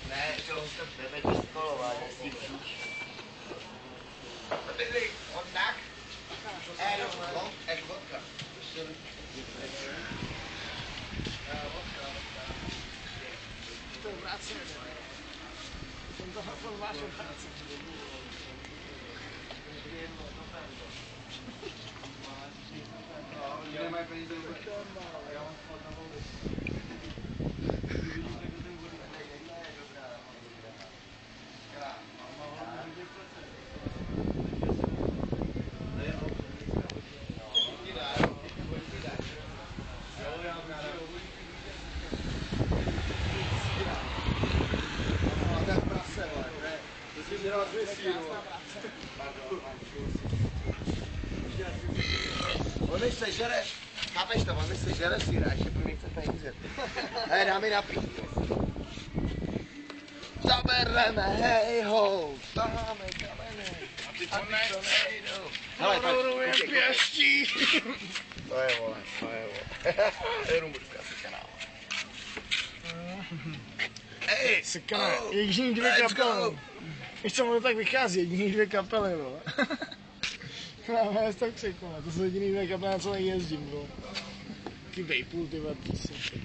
Ne, to jdeme kolovat, on tak? Vodka. To je vrácené. Jsem to máš vrácené. Nemají peníze vůbec. Já mám spod na volby. On mi sežere, chápeš to, on mi sežere síra, ještě pro mě chce peníze. Hej, dá mi napít. Zabereme, hej ho, taháme kameny. A ty to nejdou. Hele, pojď, pěstí. To je vole, to je vole. Jenom budu asi kanál. Ej, Sekane, jediný dvě kapely. Víš co, ono tak vychází, jediný dvě kapely, vole. Máme tak křikovat, to jsou jediný dvě kapely, na co nejezdím, vole. Ty vejpůl, ty písničky.